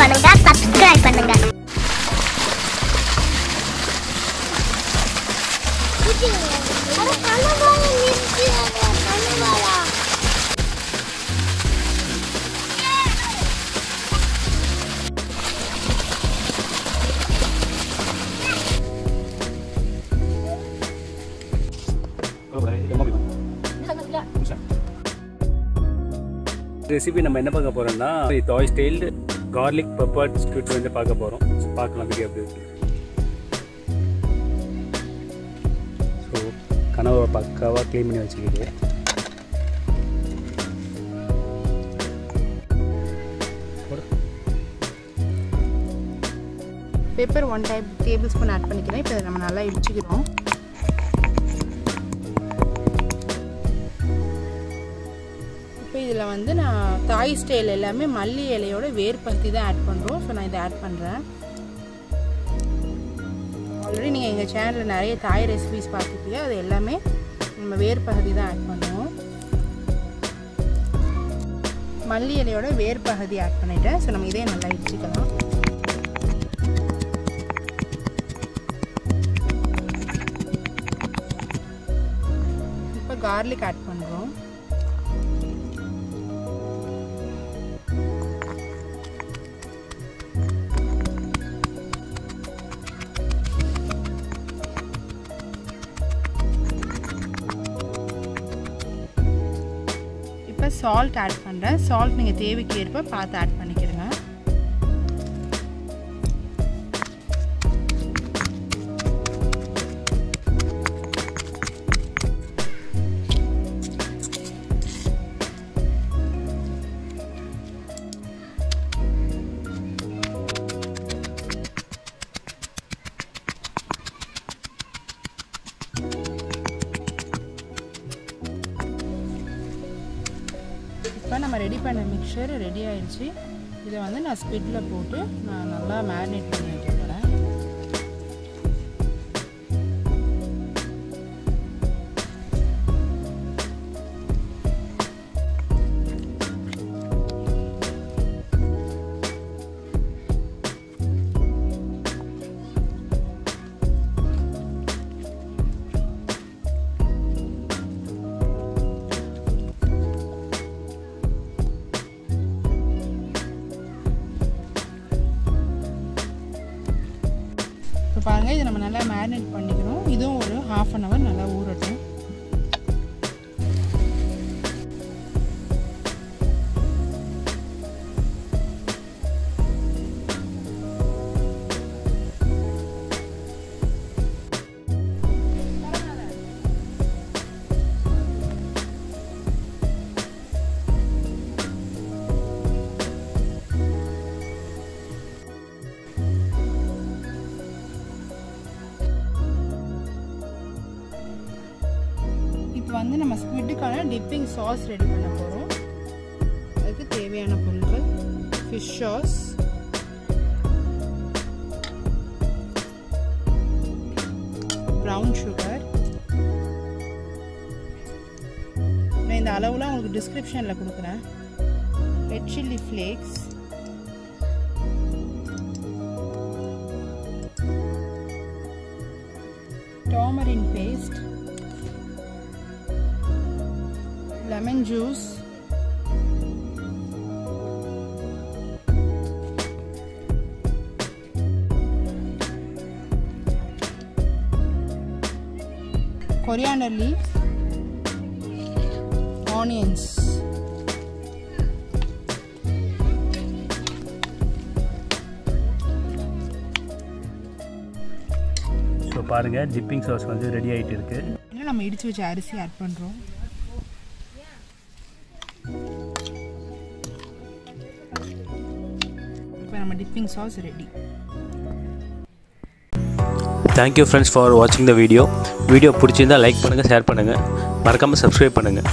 பண்ணுங்க, சப்ஸ்கிரைப் பண்ணுங்க. ரெசிபி நம்ம என்ன பார்க்க போகிறோம்னா டாய் ஸ்டைல்டு கார்லிக் பெப்பர் ஸ்குவிட் வந்து பார்க்க போகிறோம். ஸோ பார்க்கலாம் வீடியோ எப்படி இருக்கு. ஸோ கனவை பக்காவாக க்ளீன் பண்ணி வச்சுக்கிட்டு பெப்பர் 1 டேபிள் ஸ்பூன் ஆட் பண்ணிக்கிறேன். இப்போ நம்ம நல்லா இடிச்சுக்கிறோம். இப்போ இதில் வந்து நான் தாய் ஸ்டைல் எல்லாமே மல்லி இலையோட வேர் பகுதி தான் ஆட் பண்ணுறோம். ஸோ நான் இதை ஆட் பண்ணுறேன். ஆல்ரெடி நீங்கள் எங்கள் சேனலில் நிறைய தாய் ரெசிபிஸ் பார்த்துப்பீங்க. அது எல்லாமே நம்ம வேர் பகுதி தான் ஆட் பண்ணுவோம். மல்லி இலையோட வேர் பகுதி ஆட் பண்ணிட்டேன். ஸோ நம்ம இதே நல்லா இடிச்சுக்கலாம். இப்போ கார்லிக் ஆட் பண்ணுறோம். இப்போ சால்ட் ஆட் பண்ணுறேன். சால்ட் நீங்கள் தேவைக்கு ஏற்ப பார்த்து ஆட் பண்ணிக்கிறேங்க. இப்போ நம்ம ரெடி பண்ண மிக்சர் ரெடி ஆயிடுச்சு. இதை வந்து நான் ஸ்குவிட்டில் போட்டு நான் நல்லா மேரினேட் பண்ணி வைக்க போகிறேன். இப்போ பாருங்கள், இதை நம்ம நல்லா மேரினேட் பண்ணிக்கிறோம். இதுவும் ஒரு 1/2 hour நல்லா ஊறட்டும். இப்போ வந்து நம்ம ஸ்குவிட்டுக்கான டிப்பிங் சாஸ் ரெடி பண்ண போகிறோம். அதுக்கு தேவையான பொருட்கள் ஃபிஷ் சாஸ், ப்ரௌன் சுகர். நான் இந்த அளவுலாம் உங்களுக்கு டிஸ்கிரிப்ஷனில் கொடுக்குறேன். Red chilli flakes, tamarind paste, lemon juice, coriander leaves, onions. So பாருங்கள், டிப்பிங் சாஸ் வந்து ரெடி ஆகிட்டு இருக்குது. இன்னும் நம்ம இடித்து வச்ச அரிசி ஆட் பண்ணுறோம். இப்போ நம்ம dipping sauce ready. Thank you friends for வாட்சிங் த வீடியோ. வீடியோ பிடிச்சிருந்தால் லைக் பண்ணுங்கள், ஷேர் பண்ணுங்கள், மறக்காமல் சப்ஸ்கிரைப் பண்ணுங்கள்.